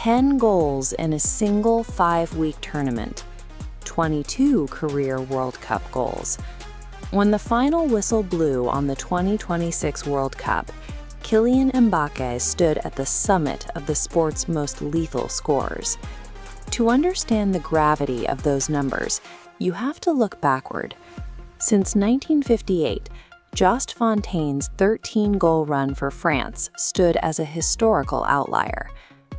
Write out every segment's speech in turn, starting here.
10 goals in a single 5-week tournament, 22 career World Cup goals. When the final whistle blew on the 2026 World Cup, Kylian Mbappé stood at the summit of the sport's most lethal scorers. To understand the gravity of those numbers, you have to look backward. Since 1958, Just Fontaine's 13-goal run for France stood as a historical outlier.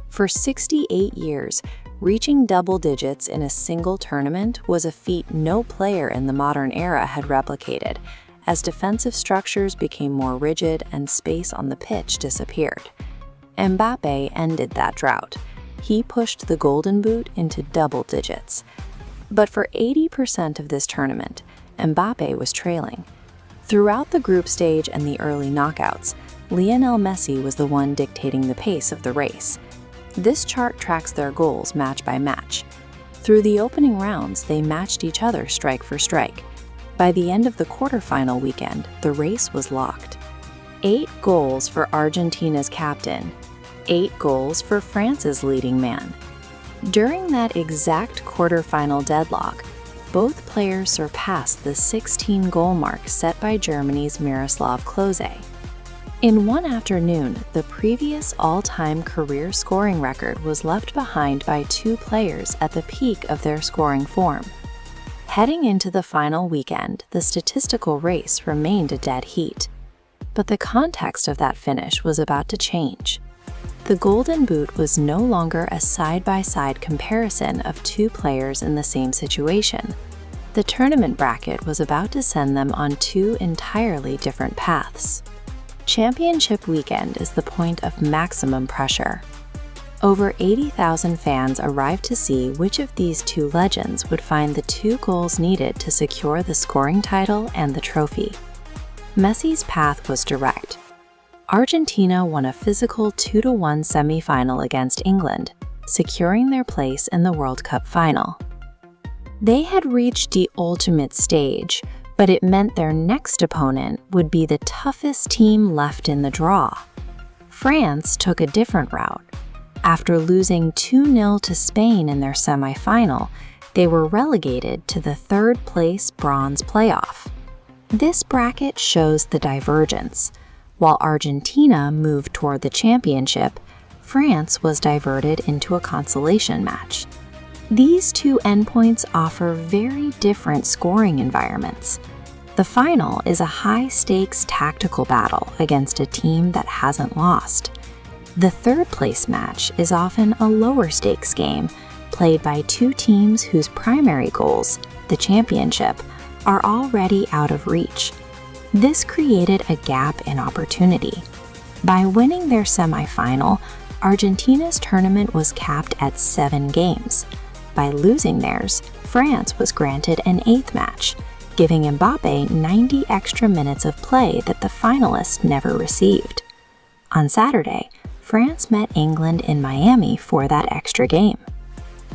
For 68 years, reaching double digits in a single tournament was a feat no player in the modern era had replicated, as defensive structures became more rigid and space on the pitch disappeared. Mbappé ended that drought. He pushed the Golden Boot into double digits. But for 80% of this tournament, Mbappé was trailing. Throughout the group stage and the early knockouts, Lionel Messi was the one dictating the pace of the race. This chart tracks their goals match by match. Through the opening rounds, they matched each other strike for strike. By the end of the quarterfinal weekend, the race was locked. 8 goals for Argentina's captain, 8 goals for France's leading man. During that exact quarterfinal deadlock, both players surpassed the 16-goal mark set by Germany's Miroslav Klose. In one afternoon, the previous all-time career scoring record was left behind by 2 players at the peak of their scoring form. Heading into the final weekend, the statistical race remained a dead heat. But the context of that finish was about to change. The Golden Boot was no longer a side-by-side comparison of 2 players in the same situation. The tournament bracket was about to send them on 2 entirely different paths. Championship weekend is the point of maximum pressure. Over 80,000 fans arrived to see which of these 2 legends would find the 2 goals needed to secure the scoring title and the trophy. Messi's path was direct. Argentina won a physical 2-1 semi-final against England, securing their place in the World Cup final. They had reached the ultimate stage, but it meant their next opponent would be the toughest team left in the draw. France took a different route. After losing 2-0 to Spain in their semi-final, they were relegated to the 3rd-place bronze playoff. This bracket shows the divergence. While Argentina moved toward the championship, France was diverted into a consolation match. These 2 endpoints offer very different scoring environments. The final is a high-stakes tactical battle against a team that hasn't lost. The 3rd-place match is often a lower-stakes game, played by 2 teams whose primary goals, the championship, are already out of reach. This created a gap in opportunity. By winning their semi-final, Argentina's tournament was capped at 7 games. By losing theirs, France was granted an 8th match, giving Mbappé 90 extra minutes of play that the finalists never received. On Saturday, France met England in Miami for that extra game.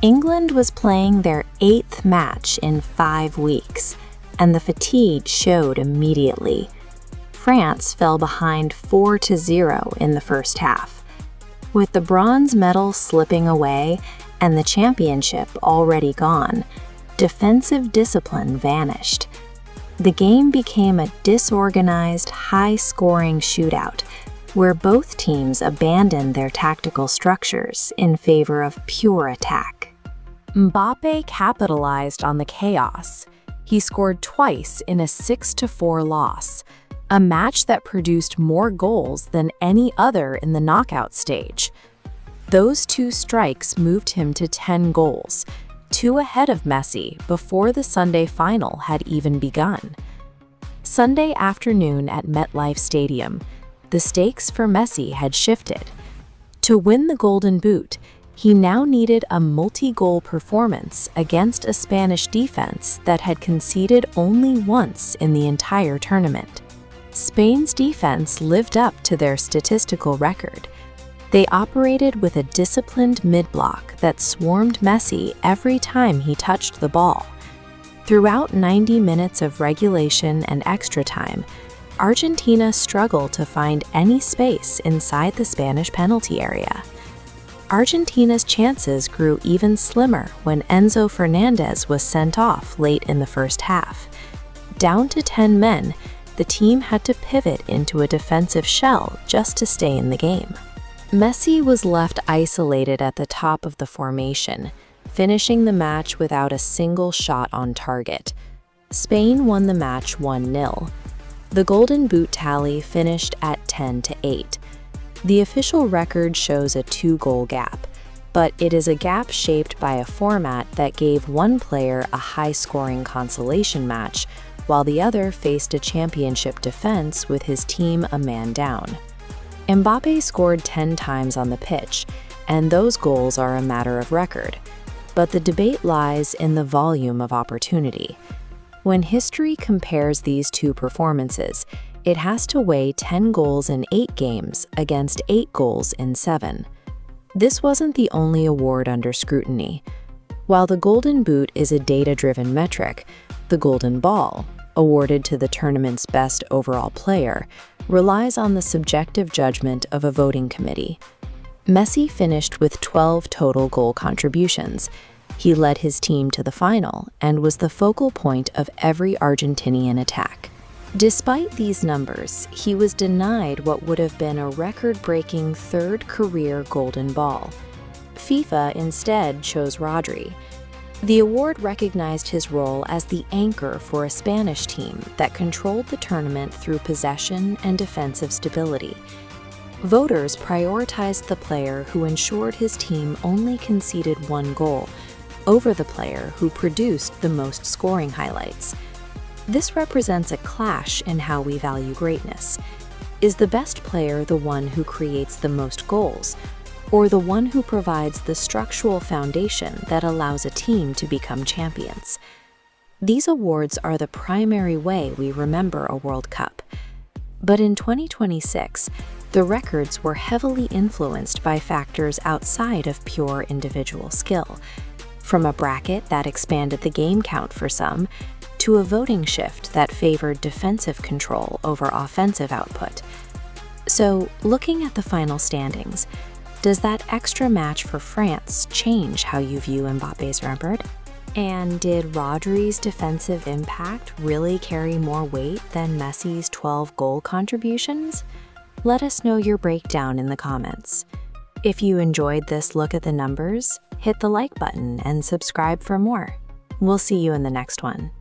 England was playing their 8th match in 5 weeks, and the fatigue showed immediately. France fell behind 4-0 in the first half. With the bronze medal slipping away and the championship already gone, defensive discipline vanished. The game became a disorganized, high-scoring shootout, where both teams abandoned their tactical structures in favor of pure attack. Mbappé capitalized on the chaos. He scored twice in a 6-4 loss, a match that produced more goals than any other in the knockout stage. Those 2 strikes moved him to 10 goals, 2 ahead of Messi before the Sunday final had even begun. Sunday afternoon at MetLife Stadium, the stakes for Messi had shifted. To win the Golden Boot, he now needed a multi-goal performance against a Spanish defense that had conceded only once in the entire tournament. Spain's defense lived up to their statistical record. They operated with a disciplined mid-block that swarmed Messi every time he touched the ball. Throughout 90 minutes of regulation and extra time, Argentina struggled to find any space inside the Spanish penalty area. Argentina's chances grew even slimmer when Enzo Fernandez was sent off late in the first half. Down to 10 men, the team had to pivot into a defensive shell just to stay in the game. Messi was left isolated at the top of the formation, finishing the match without a single shot on target. Spain won the match 1-0. The Golden Boot tally finished at 10-8. The official record shows a 2-goal gap, but it is a gap shaped by a format that gave one player a high-scoring consolation match, while the other faced a championship defense with his team a man down. Mbappe scored 10 times on the pitch, and those goals are a matter of record. But the debate lies in the volume of opportunity. When history compares these two performances, it has to weigh 10 goals in 8 games against 8 goals in 7. This wasn't the only award under scrutiny. While the Golden Boot is a data-driven metric, the Golden Ball, awarded to the tournament's best overall player, relies on the subjective judgment of a voting committee. Messi finished with 12 total goal contributions. He led his team to the final and was the focal point of every Argentinian attack. Despite these numbers, he was denied what would have been a record-breaking third career Golden Ball. FIFA instead chose Rodri. The award recognized his role as the anchor for a Spanish team that controlled the tournament through possession and defensive stability. Voters prioritized the player who ensured his team only conceded 1 goal over the player who produced the most scoring highlights. This represents a clash in how we value greatness. Is the best player the one who creates the most goals, or the one who provides the structural foundation that allows a team to become champions? These awards are the primary way we remember a World Cup. But in 2026, the records were heavily influenced by factors outside of pure individual skill, from a bracket that expanded the game count for some, to a voting shift that favored defensive control over offensive output. So, looking at the final standings, does that extra match for France change how you view Mbappe's record? And did Rodri's defensive impact really carry more weight than Messi's 12 goal contributions? Let us know your breakdown in the comments. If you enjoyed this look at the numbers, hit the like button and subscribe for more. We'll see you in the next one.